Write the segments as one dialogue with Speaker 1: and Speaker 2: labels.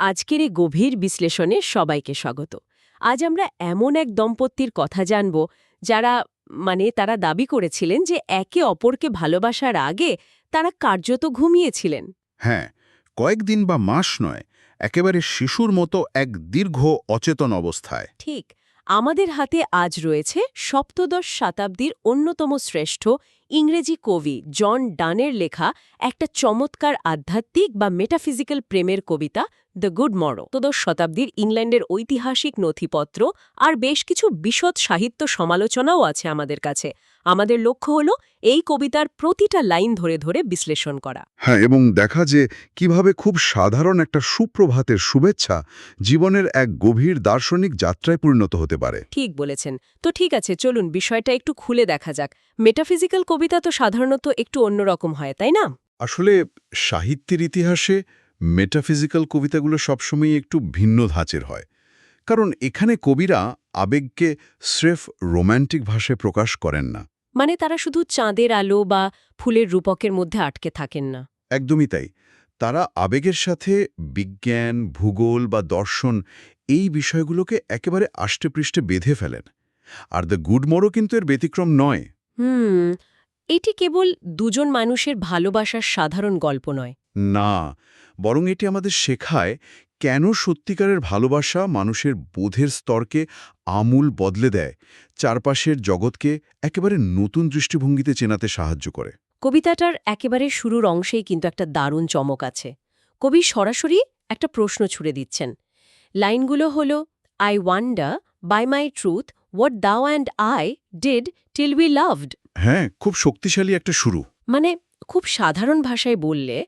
Speaker 1: আজকের এই গভীর বিশ্লেষণে সবাইকে স্বাগত। আজ আমরা এমন এক দম্পতির কথা জানব যারা তারা দাবি করেছিলেন যে একে অপরকে ভালোবাসার আগে তারা কার্যত ঘুমিয়েছিলেন।
Speaker 2: হ্যাঁ, কয়েকদিন বা মাস নয়, একেবারে শিশুর মতো এক দীর্ঘ অচেতন অবস্থায়।
Speaker 1: ঠিক আমাদের হাতে আজ রয়েছে সপ্তদশ শতাব্দীর অন্যতম শ্রেষ্ঠ ইংরেজি কবি জন ডানের লেখা একটা চমৎকার আধ্যাত্মিক বা মেটাফিজিক্যাল প্রেমের কবিতা দ্য গুড মরো। সপ্তদশ শতাব্দীর ইংল্যান্ডের ঐতিহাসিক নথিপত্র আর বেশ কিছু বিশদ সাহিত্য সমালোচনাও আছে আমাদের কাছে। আমাদের লক্ষ্য হল এই কবিতার প্রতিটা লাইন ধরে ধরে বিশ্লেষণ করা।
Speaker 2: হ্যাঁ, এবং দেখা যে কিভাবে খুব সাধারণ একটা সুপ্রভাতের শুভেচ্ছা জীবনের এক গভীর দার্শনিক যাত্রায় পরিণত হতে পারে।
Speaker 1: ঠিক বলেছেন। তো ঠিক আছে, চলুন বিষয়টা একটু খুলে দেখা যাক। মেটাফিজিক্যাল কবিতা তো সাধারণত একটু অন্যরকম হয়, তাই না?
Speaker 2: আসলে সাহিত্যের ইতিহাসে মেটাফিজিক্যাল কবিতাগুলো সবসময় একটু ভিন্ন ধাঁচের হয়, কারণ এখানে কবিরা আবেগকে স্রেফ রোম্যান্টিক ভাষায় প্রকাশ করেন না।
Speaker 1: তারা শুধু চাঁদের আলো বা ফুলের রূপকের মধ্যে আটকে থাকেন না।
Speaker 2: একদমই তাই। তারা আবেগের সাথে বিজ্ঞান, ভূগোল বা দর্শন এই বিষয়গুলোকে একেবারে আষ্টেপৃষ্ঠে বেঁধে ফেলেন। আর দ্য গুড মরো কিন্তু এর ব্যতিক্রম নয়।
Speaker 1: এটি কেবল দুজন মানুষের ভালোবাসার সাধারণ গল্প নয়।
Speaker 2: না, বরং এটি আমাদের শেখায় কেন সত্যিকারের ভালোবাসা মানুষের বোধের স্তরকে আমূল বদলে দেয়, চারপাশের জগৎকে একেবারে নতুন দৃষ্টিভঙ্গিতে চেনাতে সাহায্য করে।
Speaker 1: কবিতাটার একেবারে শুরুর অংশেই কিন্তু একটা দারুণ চমক আছে। কবি সরাসরি একটা প্রশ্ন ছুড়ে দিচ্ছেন। লাইনগুলো হল, I wonder by my truth what thou and I did till we loved.
Speaker 2: হ্যাঁ, খুব শক্তিশালী একটা শুরু।
Speaker 1: খুব সাধারণ ভাষায় বললে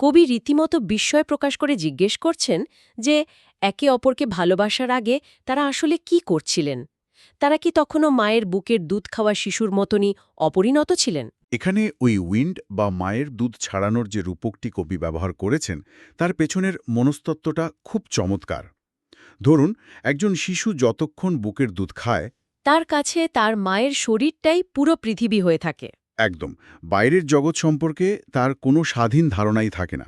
Speaker 1: কবি রীতিমতো বিস্ময় প্রকাশ করে জিজ্ঞেস করছেন যে একে অপরকে ভালোবাসার আগে তারা আসলে কি করছিলেন। তারা কি তখনও মায়ের বুকের দুধ খাওয়া শিশুর মতনই অপরিণত ছিলেন?
Speaker 2: এখানে ওই উইন্ড বা মায়ের দুধ ছাড়ানোর যে রূপকটি কবি ব্যবহার করেছেন তার পেছনের মনস্তত্ত্বটা খুব চমৎকার। ধরুন, একজন শিশু যতক্ষণ বুকের দুধ খায়
Speaker 1: তার কাছে তার মায়ের শরীরটাই পুরো পৃথিবী হয়ে থাকে।
Speaker 2: একদম, বাইরের জগৎ সম্পর্কে তার কোনো স্বাধীন ধারণাই থাকে না।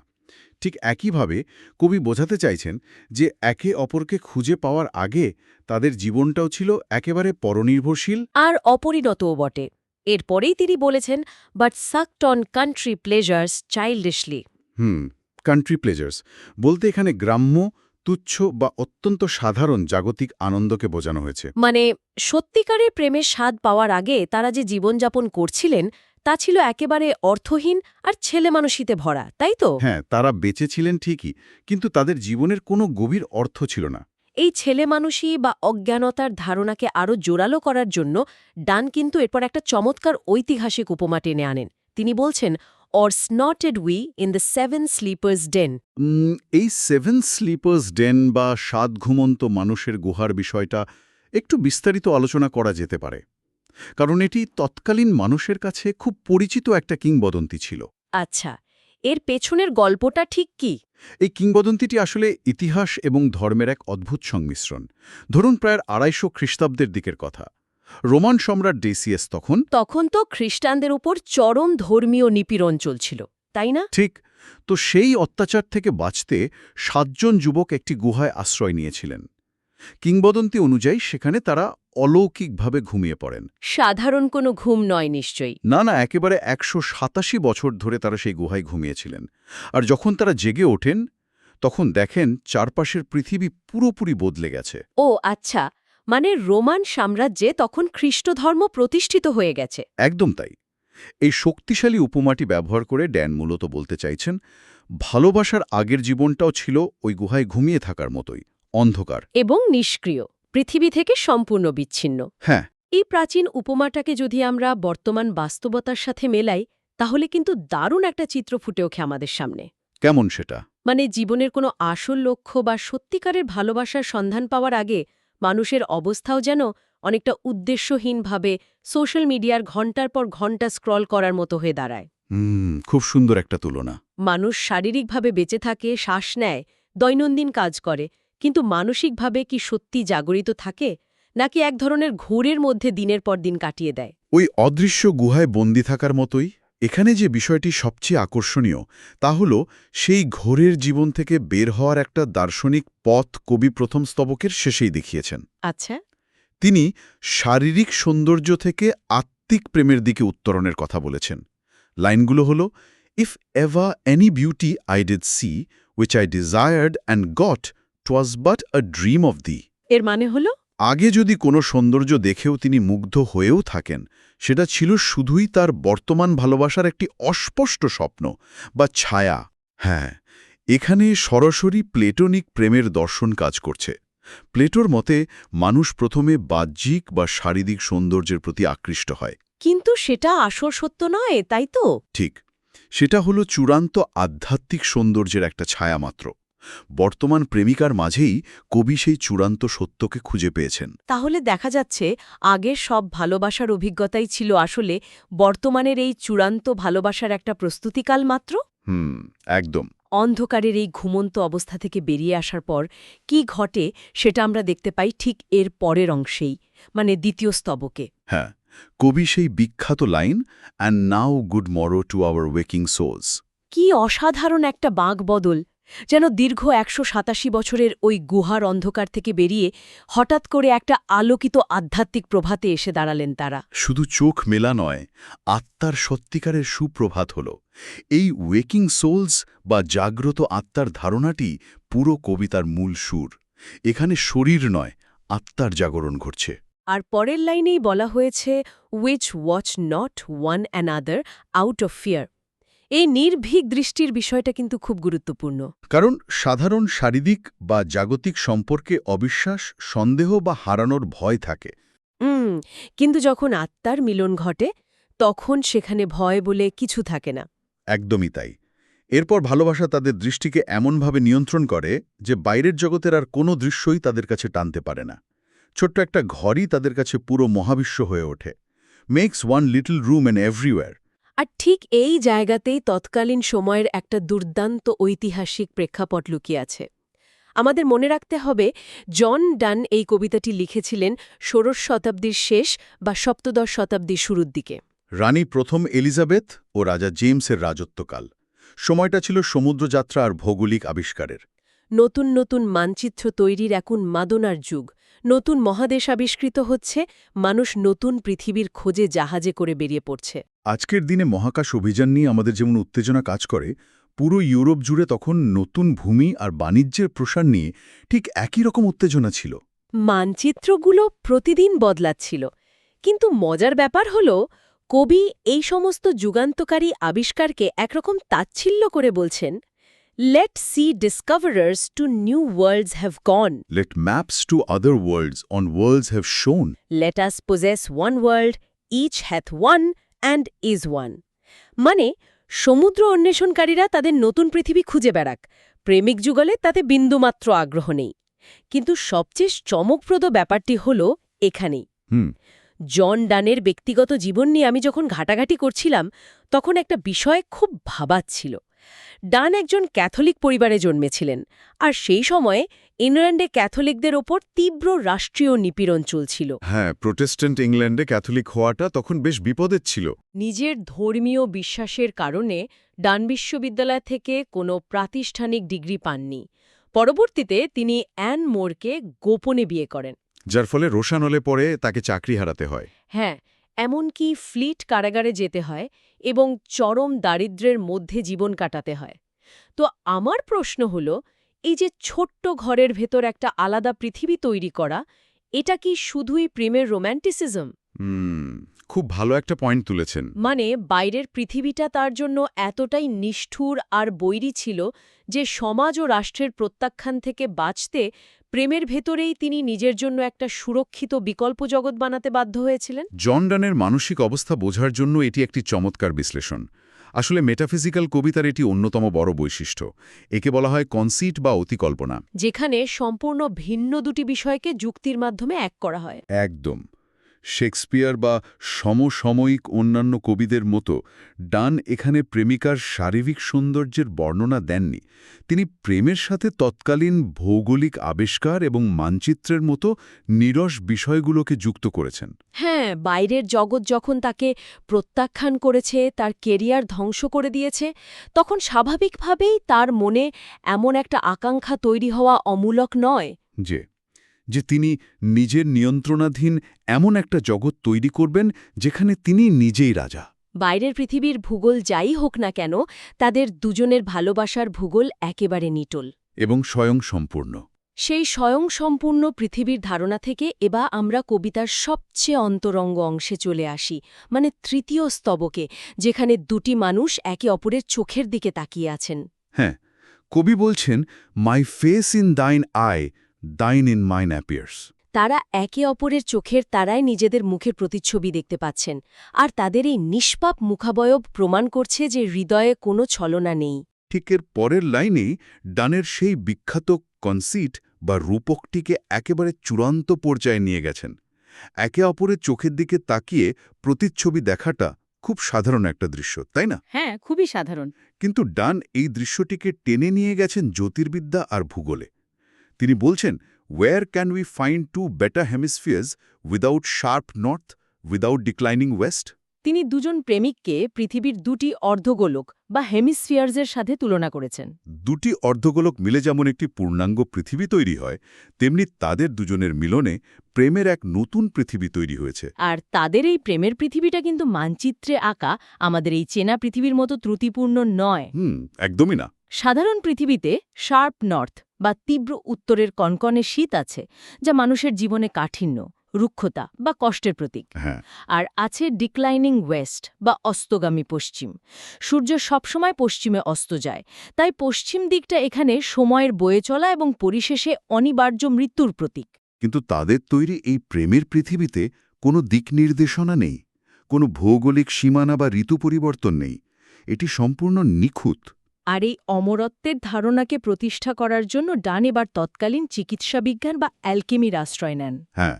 Speaker 2: ঠিক একইভাবে কবি বোঝাতে চাইছেন যে একে অপরকে খুঁজে পাওয়ার আগে তাদের জীবনটাও ছিল একেবারে পরনির্ভরশীল
Speaker 1: আর অপরিণতও বটে। এরপরেই তিনি বলেছেন, but sucked on country pleasures childishly.
Speaker 2: Country pleasures বলতে এখানে গ্রাম্য, তুচ্ছ বা অত্যন্ত সাধারণ জাগতিক আনন্দকে বোঝানো হয়েছে।
Speaker 1: সত্যিকারের প্রেমের স্বাদ পাওয়ার আগে তারা যে জীবনযাপন করছিলেন তা ছিল একেবারে অর্থহীন আর ছেলেমানুষিতে ভরা, তাই তো?
Speaker 2: হ্যাঁ, তারা বেঁচে ছিলেন ঠিকই, কিন্তু তাদের জীবনের কোনো গভীর অর্থ ছিল না।
Speaker 1: এই ছেলেমানুষি বা অজ্ঞানতার ধারণাকে আরও জোরালো করার জন্য ডান কিন্তু এরপর একটা চমৎকার ঐতিহাসিক উপমা টেনে আনেন। তিনি বলছেন, or snorted we in the seven sleepers den.
Speaker 2: এই সেভেন স্লিপার্স ডেন বা সাত ঘুমন্ত মানুষের গুহার বিষয়টা একটু বিস্তারিত আলোচনা করা যেতে পারে, কারণ এটি তৎকালীন মানুষের কাছে খুব পরিচিত একটা কিংবদন্তি ছিল।
Speaker 1: আচ্ছা, এর পেছনের গল্পটা ঠিক কি?
Speaker 2: এই কিংবদন্তিটি আসলে ইতিহাস এবং ধর্মের এক অদ্ভুত সংমিশ্রণ। ধরুন, প্রায় ২৫০ খ্রিস্টাব্দের দিকের কথা। রোমান সম্রাট ডেসিয়াস
Speaker 1: তখন তো খ্রিস্টানদের উপর চরম ধর্মীয় নিপীড়ন চলছিল, তাই না?
Speaker 2: ঠিক। তো সেই অত্যাচার থেকে বাঁচতে ৭ জন যুবক একটি গুহায় আশ্রয় নিয়েছিলেন। কিংবদন্তি অনুযায়ী সেখানে তারা অলৌকিকভাবে ঘুমিয়ে পড়েন।
Speaker 1: সাধারণ কোনো ঘুম নয় নিশ্চয়ই।
Speaker 2: না, একেবারে ১৮৭ বছর ধরে তারা সেই গুহায় ঘুমিয়েছিলেন। আর যখন তারা জেগে ওঠেন তখন দেখেন চারপাশের পৃথিবী পুরোপুরি বদলে গেছে।
Speaker 1: ও আচ্ছা, রোমান সাম্রাজ্যে তখন খ্রিস্ট ধর্ম প্রতিষ্ঠিত হয়ে গেছে।
Speaker 2: একদম তাই। এই শক্তিশালী উপমাটি ব্যবহার করে ড্যান মূলত বলতে চাইছেন, ভালোবাসার আগের জীবনটাও ছিল ওই গুহায় ঘুমিয়ে থাকার মতোই, অন্ধকার
Speaker 1: এবং নিষ্ক্রিয়, পৃথিবী থেকে সম্পূর্ণ বিচ্ছিন্ন।
Speaker 2: হ্যাঁ,
Speaker 1: এই প্রাচীন উপমাটাকে যদি আমরা বর্তমান বাস্তবতার সাথে মেলাই তাহলে কিন্তু দারুণ একটা চিত্র ফুটে ওঠে আমাদের সামনে।
Speaker 2: কেমন সেটা?
Speaker 1: জীবনের কোনো আসল লক্ষ্য বা সত্যিকারের ভালোবাসার সন্ধান পাওয়ার আগে মানুষের অবস্থাও যেন অনেকটা উদ্দেশ্যহীনভাবে সোশ্যাল মিডিয়ার ঘণ্টার পর ঘণ্টা স্ক্রল করার মতো হয়ে দাঁড়ায়।
Speaker 2: খুব সুন্দর একটা তুলনা।
Speaker 1: মানুষ শারীরিকভাবে বেঁচে থাকে, শ্বাস নেয়, দৈনন্দিন কাজ করে, কিন্তু মানসিকভাবে কি সত্যি জাগরিত থাকে, নাকি এক ধরনের ঘোরের মধ্যে দিনের পর দিন কাটিয়ে দেয়?
Speaker 2: ওই অদৃশ্য গুহায় বন্দি থাকার মতোই। এখানে যে বিষয়টি সবচেয়ে আকর্ষণীয় তা হল সেই ঘোরের জীবন থেকে বের হওয়ার একটা দার্শনিক পথ কবি প্রথম স্তবকের শেষেই দেখিয়েছেন।
Speaker 1: আচ্ছা।
Speaker 2: তিনি শারীরিক সৌন্দর্য থেকে আত্মিক প্রেমের দিকে উত্তরণের কথা বলেছেন। লাইনগুলো হল, if ever any beauty I did C which I desired and got, 'টওয়াজ but a dream of the.
Speaker 1: এর মানে হলো
Speaker 2: আগে যদি কোনো সৌন্দর্য দেখেও তিনি মুগ্ধ হয়েও থাকেন, সেটা ছিল শুধুই তার বর্তমান ভালোবাসার একটি অস্পষ্ট স্বপ্ন বা ছায়া। হ্যাঁ, এখানে সরাসরি প্লেটোনিক প্রেমের দর্শন কাজ করছে। প্লেটোর মতে মানুষ প্রথমে বাহ্যিক বা শারীরিক সৌন্দর্যের প্রতি আকৃষ্ট হয়।
Speaker 1: কিন্তু সেটা আসল সত্য নয়, তাই তো?
Speaker 2: ঠিক, সেটা হলো চূড়ান্ত আধ্যাত্মিক সৌন্দর্যের একটা ছায়া মাত্র। বর্তমান প্রেমিকার মাঝেই কবি সেই চূড়ান্ত সত্যকে খুঁজে পেয়েছেন।
Speaker 1: তাহলে দেখা যাচ্ছে আগের সব ভালোবাসার অভিজ্ঞতাই ছিল আসলে বর্তমানের এই চূড়ান্ত ভালোবাসার একটা প্রস্তুতিকাল মাত্র।
Speaker 2: একদম।
Speaker 1: অন্ধকারের এই ঘুমন্ত অবস্থা থেকে বেরিয়ে আসার পর কি ঘটে সেটা আমরা দেখতে পাই ঠিক এর পরের অংশেই, মানে দ্বিতীয় স্তবকে।
Speaker 2: হ্যাঁ, কবি সেই বিখ্যাত line, and now good morrow to our waking souls.
Speaker 1: কি অসাধারণ একটা বাঁক বদল! যেন দীর্ঘ ১৮৭ বছরের ওই গুহার অন্ধকার থেকে বেরিয়ে হঠাৎ করে একটা আলোকিত আধ্যাত্মিক প্রভাতে এসে দাঁড়ালেন তারা।
Speaker 2: শুধু চোখ মেলা নয়, আত্মার সত্যিকারের সুপ্রভাত হল। এই ওয়েকিং সোলস বা জাগ্রত আত্মার ধারণাটি পুরো কবিতার মূল সুর। এখানে শরীর নয়, আত্মার জাগরণ ঘটছে।
Speaker 1: আর পরের লাইনেই বলা হয়েছে, which watch not one another out of fear. এই নির্ভীক দৃষ্টির বিষয়টা কিন্তু খুব গুরুত্বপূর্ণ।
Speaker 2: কারণ সাধারণ শারীরিক বা জাগতিক সম্পর্কে অবিশ্বাস, সন্দেহ বা হারানোর ভয় থাকে।
Speaker 1: কিন্তু যখন আত্মার মিলন ঘটে তখন সেখানে ভয় বলে কিছু থাকে না।
Speaker 2: একদমই তাই। এরপর ভালোবাসা তাদের দৃষ্টিকে এমনভাবে নিয়ন্ত্রণ করে যে বাইরের জগতের আর কোনো দৃশ্যই তাদের কাছে টানতে পারে না। ছোট্ট একটা ঘরই তাদের কাছে পুরো মহাবিশ্ব হয়ে ওঠে। Makes one little room and everywhere.
Speaker 1: আর ঠিক এই জায়গাতেই তৎকালীন সময়ের একটা দুর্দান্ত ঐতিহাসিক প্রেক্ষাপট লুকিয়ে আছে। আমাদের মনে রাখতে হবে, জন ডান এই কবিতাটি লিখেছিলেন ১৬শ শতাব্দীর শেষ বা সপ্তদশ শতাব্দীর শুরুর দিকে।
Speaker 2: রানী প্রথম এলিজাবেথ ও রাজা জেমসের রাজত্বকাল। সময়টা ছিল সমুদ্রযাত্রা আর ভৌগোলিক আবিষ্কারের।
Speaker 1: নতুন নতুন মানচিত্র তৈরির এক উন্মাদনার যুগ। নতুন মহাদেশ আবিষ্কৃত হচ্ছে, মানুষ নতুন পৃথিবীর খোঁজে জাহাজে করে বেরিয়ে পড়ছে।
Speaker 2: আজকের দিনে মহাকাশ অভিযান নিয়ে আমাদের যেমন উত্তেজনা কাজ করে, পুরো ইউরোপ জুড়ে তখন নতুন ভূমি আর বাণিজ্যের প্রসার নিয়ে ঠিক একই রকম উত্তেজনা ছিল।
Speaker 1: মানচিত্রগুলো প্রতিদিন বদলাচ্ছিল, কিন্তু মজার ব্যাপার হল কবি এই সমস্ত যুগান্তকারী আবিষ্কারকে একরকম তাচ্ছিল্য করে বলছেন, let sea discoverers to new worlds have gone,
Speaker 2: let maps to other worlds on worlds have shown,
Speaker 1: let us possess one world, each hath one and is one. মানে সমুদ্র অন্বেষণকারীরা তাদের নতুন পৃথিবী খুঁজে বেড়াক, প্রেমিক যুগলে তাতে বিন্দুমাত্র আগ্রহ নেই। কিন্তু সবচেয়ে চমকপ্রদ ব্যাপারটি হল এখানেই। জন ডানের ব্যক্তিগত জীবন নিয়ে আমি যখন ঘাটাঘাটি করছিলাম তখন একটা বিষয় খুব ভাবাচ্ছিল। ডান একজন ক্যাথলিক পরিবারে জন্মেছিলেন, আর সেই সময়ে ইংল্যান্ডে ক্যাথলিকদের ওপর তীব্র রাষ্ট্রীয় নিপীড়ন চলছিল।
Speaker 2: হ্যাঁ, প্রোটেস্ট্যান্ট ইংল্যান্ডে ক্যাথলিক হওয়াটা তখন বেশ বিপদের ছিল।
Speaker 1: নিজের ধর্মীয় বিশ্বাসের কারণে ডান বিশ্ববিদ্যালয় থেকে কোনো প্রাতিষ্ঠানিক ডিগ্রি পাননি। পরবর্তীতে তিনি অ্যান মোরকে গোপনে বিয়ে করেন,
Speaker 2: যার ফলে রোশানলে পরে তাকে চাকরি হারাতে হয়।
Speaker 1: হ্যাঁ, এমনকি ফ্লিট কারাগারে যেতে হয় এবং চরম দারিদ্র্যের মধ্যে জীবন কাটাতে হয়। তো আমার প্রশ্ন হল, এই যে ছোট্ট ঘরের ভেতর একটা আলাদা পৃথিবী তৈরি করা, এটা কি শুধুই প্রেমের রোম্যান্টিসিজম?
Speaker 2: খুব ভালো একটা পয়েন্ট তুলেছেন।
Speaker 1: মানে বাইরের পৃথিবীটা তার জন্য এতটাই নিষ্ঠুর আর বৈরী ছিল যে সমাজ ও রাষ্ট্রের প্রত্যাখ্যান থেকে বাঁচতে প্রেমের ভেতরেই তিনি নিজের জন্য একটা সুরক্ষিত বিকল্প জগৎ বানাতে বাধ্য হয়েছিলেন।
Speaker 2: জন ডানের মানসিক অবস্থা বোঝার জন্য এটি একটি চমৎকার বিশ্লেষণ। আসলে মেটাফিজিক্যাল কবিতার এটি অন্যতম বড় বৈশিষ্ট্য। একে বলা হয় কনসিট বা অতিকল্পনা,
Speaker 1: যেখানে সম্পূর্ণ ভিন্ন দুটি বিষয়কে যুক্তির মাধ্যমে এক করা হয়।
Speaker 2: একদম। শেক্সপিয়ার বা সমসাময়িক অন্যান্য কবিদের মতো ডান এখানে প্রেমিকার শারীরিক সৌন্দর্যের বর্ণনা দেননি। তিনি প্রেমের সাথে তৎকালীন ভৌগোলিক আবিষ্কার এবং মানচিত্রের মতো নিরস বিষয়গুলোকে যুক্ত করেছেন।
Speaker 1: হ্যাঁ, বাইরের জগৎ যখন তাকে প্রত্যাখ্যান করেছে, তার কেরিয়ার ধ্বংস করে দিয়েছে, তখন স্বাভাবিকভাবেই তার মনে এমন একটা আকাঙ্ক্ষা তৈরি হওয়া অমূলক নয়।
Speaker 2: যে তিনি নিজের নিয়ন্ত্রণাধীন এমন একটা জগৎ তৈরি করবেন যেখানে তিনি নিজেই রাজা।
Speaker 1: বাইরের পৃথিবীর ভূগোল যাই হোক না কেন, তাদের দুজনের ভালোবাসার ভূগোল একেবারে নিটোল
Speaker 2: এবং স্বয়ংসম্পূর্ণ।
Speaker 1: সেই স্বয়ংসম্পূর্ণ পৃথিবীর ধারণা থেকে এবার আমরা কবিতার সবচেয়ে অন্তরঙ্গ অংশে চলে আসি, মানে তৃতীয় স্তবকে, যেখানে দুটি মানুষ একে অপরের চোখের দিকে তাকিয়ে আছেন।
Speaker 2: হ্যাঁ, কবি বলছেন, my face in thine I, thine in mine appears.
Speaker 1: তারা একে অপরের চোখের তারায় নিজেদের মুখের প্রতিচ্ছবি দেখতে পাচ্ছেন, আর তাদের এই নিষ্পাপ মুখাবয়ব প্রমাণ করছে যে হৃদয়ে কোনো ছলনা নেই।
Speaker 2: ঠিক এর পরের লাইনেই ডানের সেই বিখ্যাত কনসিট বা রূপকটিকে একেবারে চূড়ান্ত পর্যায়ে নিয়ে গেছেন। একে অপরের চোখের দিকে তাকিয়ে প্রতিচ্ছবি দেখাটা খুব সাধারণ একটা দৃশ্য, তাই না?
Speaker 1: হ্যাঁ, খুবই সাধারণ।
Speaker 2: কিন্তু ডান এই দৃশ্যটিকে টেনে নিয়ে গেছেন জ্যোতির্বিদ্যা আর ভূগোলে। তিনি বলছেন, where can we find two better hemispheres without sharp north, without declining west?
Speaker 1: তিনি দুজন প্রেমিককে পৃথিবীর দুটি অর্ধগোলক বা হেমিস্ফিয়ার্সের সাথে তুলনা করেছেন।
Speaker 2: দুটি অর্ধগোলক মিলে যেমন একটি পূর্ণাঙ্গ পৃথিবী তৈরি হয়, তেমনি তাদের দুজনের মিলনে প্রেমের এক নতুন পৃথিবী তৈরি হয়েছে।
Speaker 1: আর তাদের এই প্রেমের পৃথিবীটা কিন্তু মানচিত্রে আঁকা আমাদের এই চেনা পৃথিবীর মতো ত্রুটিপূর্ণ নয়।
Speaker 2: একদমই না।
Speaker 1: সাধারণ পৃথিবীতে শার্প নর্থ বা তীব্র উত্তরের কনকনে শীত আছে, যা মানুষের জীবনে কাঠিন্য, রুক্ষতা বা কষ্টের প্রতীক।
Speaker 2: হ্যাঁ,
Speaker 1: আর আছে ডিক্লাইনিং ওয়েস্ট বা অস্তগামী পশ্চিম। সূর্য সবসময় পশ্চিমে অস্ত যায়, তাই পশ্চিম দিকটা এখানে সময়ের বয়ে চলা এবং পরিশেষে অনিবার্য মৃত্যুর প্রতীক।
Speaker 2: কিন্তু তাদের তৈরি এই প্রেমের পৃথিবীতে কোনো দিক নির্দেশনা নেই, কোনো ভৌগোলিক সীমানা বা ঋতু পরিবর্তন নেই। এটি সম্পূর্ণ নিখুঁত।
Speaker 1: আর এই অমরত্বের ধারণাকে প্রতিষ্ঠা করার জন্য ডান এবার তৎকালীন চিকিৎসাবিজ্ঞান বা অ্যালকেমির আশ্রয় নেন।
Speaker 2: হ্যাঁ,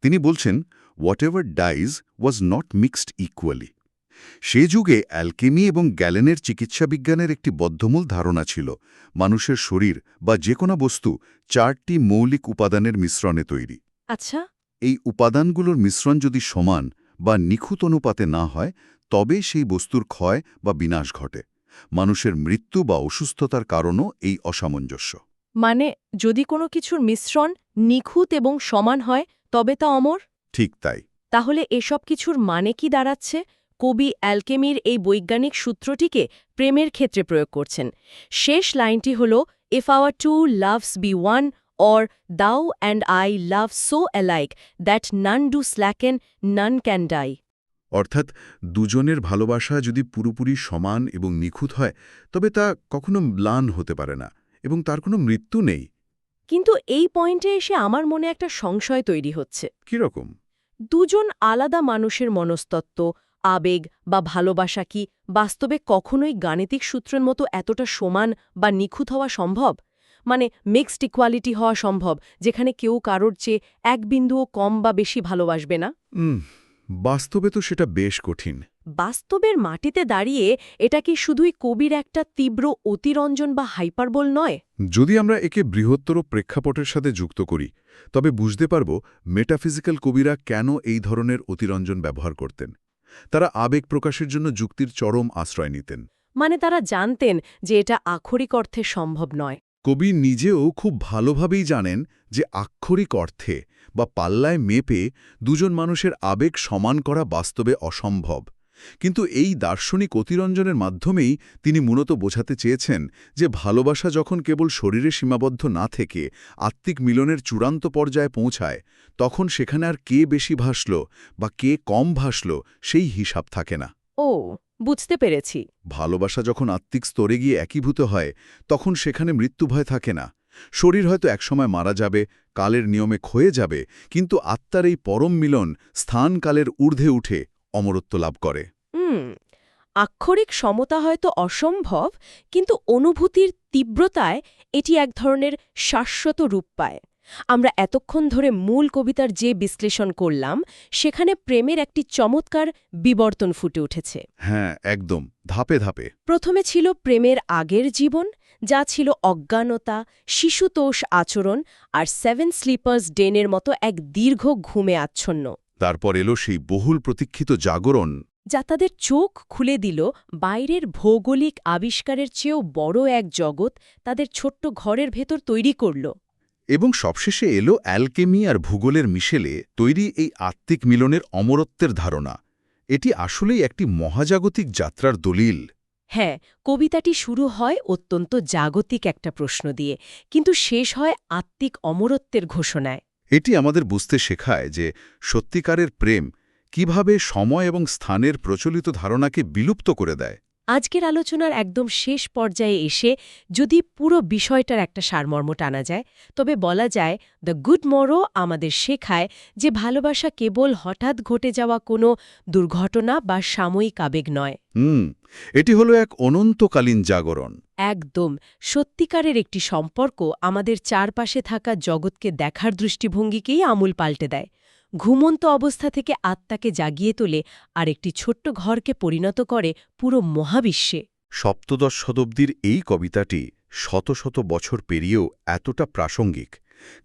Speaker 2: তিনি বলছেন, whatever dies was not mixed equally. সে যুগে অ্যালকেমি এবং গ্যালেনের চিকিৎসাবিজ্ঞানের একটি বদ্ধমূল ধারণা ছিল, মানুষের শরীর বা যে কোনো বস্তু 4টি মৌলিক উপাদানের মিশ্রণে তৈরি।
Speaker 1: আচ্ছা,
Speaker 2: এই উপাদানগুলোর মিশ্রণ যদি সমান বা নিখুঁত অনুপাতে না হয়, তবে সেই বস্তুর ক্ষয় বা বিনাশ ঘটে। মানুষের মৃত্যু বা অসুস্থতার কারণও এই অসামঞ্জস্য।
Speaker 1: মানে যদি কোনো কিছুর মিশ্রণ নিখুঁত এবং সমান হয় তবে তা অমর?
Speaker 2: ঠিক তাই।
Speaker 1: তাহলে এসব কিছুর মানে কি দাঁড়াচ্ছে? কবি অ্যালকেমির এই বৈজ্ঞানিক সূত্রটিকে প্রেমের ক্ষেত্রে প্রয়োগ করছেন। শেষ লাইনটি হল, if our two loves be one, or thou and I love so alike that none do slacken, none can die.
Speaker 2: অর্থাৎ দুজনের ভালোবাসা যদি পুরোপুরি সমান এবং নিখুঁত হয়, তবে তা কখনো ম্লান হতে পারে না এবং তার কোনো মৃত্যু নেই।
Speaker 1: কিন্তু এই পয়েন্টে এসে আমার মনে একটা সংশয় তৈরি হচ্ছে।
Speaker 2: কিরকম?
Speaker 1: দুজন আলাদা মানুষের মনস্তত্ত্ব, আবেগ বা ভালোবাসা কি বাস্তবে কখনোই গাণিতিক সূত্রের মতো এতটা সমান বা নিখুঁত হওয়া সম্ভব? মানে মিক্সড ইকুয়ালিটি হওয়া সম্ভব, যেখানে কেউ কারোর চেয়ে এক বিন্দুও কম বা বেশি ভালোবাসবে না?
Speaker 2: বাস্তবে তো সেটা বেশ কঠিন।
Speaker 1: বাস্তবের মাটিতে দাঁড়িয়ে এটা কি শুধুই কবির একটা তীব্র অতিরঞ্জন বা হাইপারবোল নয়?
Speaker 2: যদি আমরা একে বৃহত্তর প্রেক্ষাপটের সাথে যুক্ত করি, তবে বুঝতে পারব মেটাফিজিক্যাল কবিরা কেন এই ধরনের অতিরঞ্জন ব্যবহার করতেন। তারা আবেগ প্রকাশের জন্য যুক্তির চরম আশ্রয় নিতেন।
Speaker 1: মানে তারা জানতেন যে এটা আক্ষরিক অর্থে সম্ভব নয়।
Speaker 2: কবি নিজেও খুব ভালোভাবেই জানেন যে আক্ষরিক অর্থে বা পাল্লায় মেপে দুজন মানুষের আবেগ সমান করা বাস্তবে অসম্ভব। কিন্তু এই দার্শনিক অতিরঞ্জনের মাধ্যমেই তিনি মূলত বোঝাতে চেয়েছেন যে ভালোবাসা যখন কেবল শরীরে সীমাবদ্ধ না থেকে আত্মিক মিলনের চূড়ান্ত পর্যায়ে পৌঁছায়, তখন সেখানে আর কে বেশি ভাসল বা কে কম ভাসল সেই হিসাব থাকে না।
Speaker 1: ও, বুঝতে পেরেছি।
Speaker 2: ভালোবাসা যখন আত্মিক স্তরে গিয়ে একীভূত হয়, তখন সেখানে মৃত্যুভয় থাকে না। শরীর হয়তো একসময় মারা যাবে, কালের নিয়মে ক্ষয়ে যাবে, কিন্তু আত্মার এই পরম মিলন স্থানকালের ঊর্ধ্বে উঠে অমরত্ব লাভ করে।
Speaker 1: আক্ষরিক সমতা হয়তো অসম্ভব, কিন্তু অনুভূতির তীব্রতায় এটি এক ধরনের শাশ্বত রূপ পায়। আমরা এতক্ষণ ধরে মূল কবিতার যে বিশ্লেষণ করলাম সেখানে প্রেমের একটি চমৎকার বিবর্তন ফুটে উঠেছে।
Speaker 2: হ্যাঁ, একদম ধাপে ধাপে।
Speaker 1: প্রথমে ছিল প্রেমের আগের জীবন, যা ছিল অজ্ঞানতা, শিশুতোষ আচরণ আর 7 স্লিপার্স ডেনের মতো এক দীর্ঘ ঘুমে আচ্ছন্ন,
Speaker 2: তারপর এলো সেই বহুল প্রতীক্ষিত জাগরণ,
Speaker 1: যা তাদের চোখ খুলে দিল বাইরের ভৌগোলিক আবিষ্কারের চেয়েও বড় এক জগৎ তাদের ছোট্ট ঘরের ভেতর তৈরি করল।
Speaker 2: এবং সবশেষে এলো অ্যালকেমি আর ভূগোলের মিশেলে তৈরি এই আত্মিক মিলনের অমরত্বের ধারণা। এটি আসলেই একটি মহাজাগতিক যাত্রার দলিল।
Speaker 1: হ্যাঁ, কবিতাটি শুরু হয় অত্যন্ত জাগতিক একটা প্রশ্ন দিয়ে, কিন্তু শেষ হয় আত্মিক অমরত্বের ঘোষণায়।
Speaker 2: এটি আমাদের বুঝতে শেখায় যে সত্যিকারের প্রেম কিভাবে সময় এবং স্থানের প্রচলিত ধারণাকে বিলুপ্ত করে দেয়।
Speaker 1: আজকের আলোচনার একদম শেষ পর্যায়ে এসে যদি পুরো বিষয়টার একটা সারমর্ম টানা যায়, তবে বলা যায় দ্য গুড মরো আমাদের শেখায় যে ভালোবাসা কেবল হঠাৎ ঘটে যাওয়া কোনো দুর্ঘটনা বা সাময়িক আবেগ নয়।
Speaker 2: এটি হলো এক অনন্তকালীন জাগরণ।
Speaker 1: একদম সত্যিকারের একটি সম্পর্ক আমাদের চারপাশে থাকা জগৎকে দেখার দৃষ্টিভঙ্গিকেই আমূল পাল্টে দেয়, ঘুমন্ত অবস্থা থেকে আত্মাকে জাগিয়ে তোলে আর একটি ছোট্ট ঘরকে পরিণত করে পুরো মহাবিশ্বে।
Speaker 2: সপ্তদশ শতাব্দীর এই কবিতাটি শত শত বছর পেরিয়েও এতটা প্রাসঙ্গিক,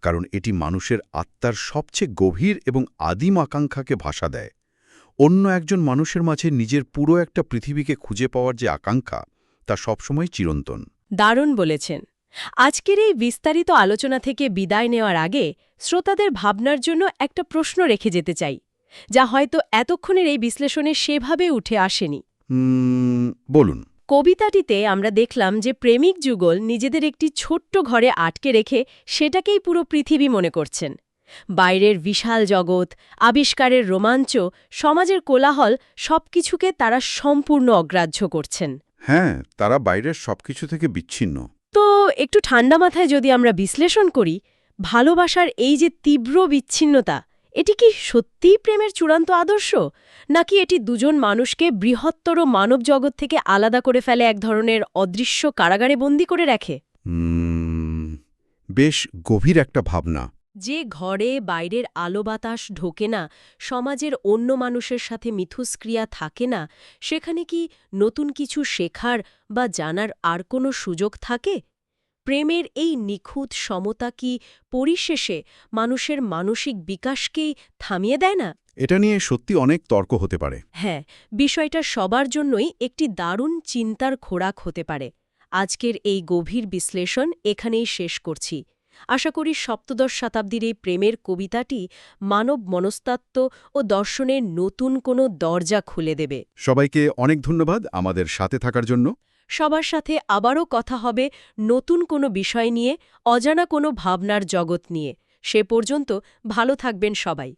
Speaker 2: কারণ এটি মানুষের আত্মার সবচেয়ে গভীর এবং আদিম আকাঙ্ক্ষাকে ভাষা দেয়। অন্য একজন মানুষের মাঝে নিজের পুরো একটা পৃথিবীকে খুঁজে পাওয়ার যে আকাঙ্ক্ষা, তা সবসময় চিরন্তন।
Speaker 1: দারুণ বলেছেন। আজকের এই বিস্তারিত আলোচনা থেকে বিদায় নেওয়ার আগে শ্রোতাদের ভাবনার জন্য একটা প্রশ্ন রেখে যেতে চাই, যা হয়তো এতক্ষণের এই বিশ্লেষণে সেভাবে উঠে আসেনি।
Speaker 2: বলুন।
Speaker 1: কবিতাটিতে আমরা দেখলাম যে প্রেমিক যুগল নিজেদের একটি ছোট্ট ঘরে আটকে রেখে সেটাকেই পুরো পৃথিবী মনে করছেন। বাইরের বিশাল জগৎ, আবিষ্কারের রোমাঞ্চ, সমাজের কোলাহল সবকিছুকে তারা সম্পূর্ণ অগ্রাহ্য করছেন।
Speaker 2: হ্যাঁ, তারা বাইরের সবকিছু থেকে বিচ্ছিন্ন।
Speaker 1: তো একটু ঠান্ডা মাথায় যদি আমরা বিশ্লেষণ করি, ভালোবাসার এই যে তীব্র বিচ্ছিন্নতা, এটি কি সত্যিই প্রেমের চূড়ান্ত আদর্শ, নাকি এটি দুজন মানুষকে বৃহত্তর মানব জগৎ থেকে আলাদা করে ফেলে, এক ধরনের অদৃশ্য কারাগারে বন্দী করে রাখে?
Speaker 2: বেশ গভীর একটা ভাবনা।
Speaker 1: যে ঘরে বাইরের আলো বাতাস ঢোকে না, সমাজের অন্য মানুষের সাথে মিথস্ক্রিয়া থাকে না, সেখানে কি নতুন কিছু শেখার বা জানার আর কোনো সুযোগ থাকে? প্রেমের এই নিখুঁত সমতা কি পরিশেষে মানুষের মানসিক বিকাশকেই থামিয়ে দেয় না?
Speaker 2: এটা নিয়ে সত্যি অনেক তর্ক হতে পারে।
Speaker 1: হ্যাঁ, বিষয়টা সবার জন্যই একটি দারুণ চিন্তার খোরাক হতে পারে। আজকের এই গভীর বিশ্লেষণ এখানেই শেষ করছি। আশা করি সপ্তদশ শতাব্দীর এই প্রেমের কবিতাটি মানব মনস্তাত্ত্ব ও দর্শনের নতুন কোনো দরজা খুলে দেবে।
Speaker 2: সবাইকে অনেক ধন্যবাদ আমাদের সাথে থাকার জন্য।
Speaker 1: সবার সাথে আবারও কথা হবে নতুন কোনো বিষয় নিয়ে, অজানা কোনো ভাবনার জগৎ নিয়ে। সে পর্যন্ত ভালো থাকবেন সবাই।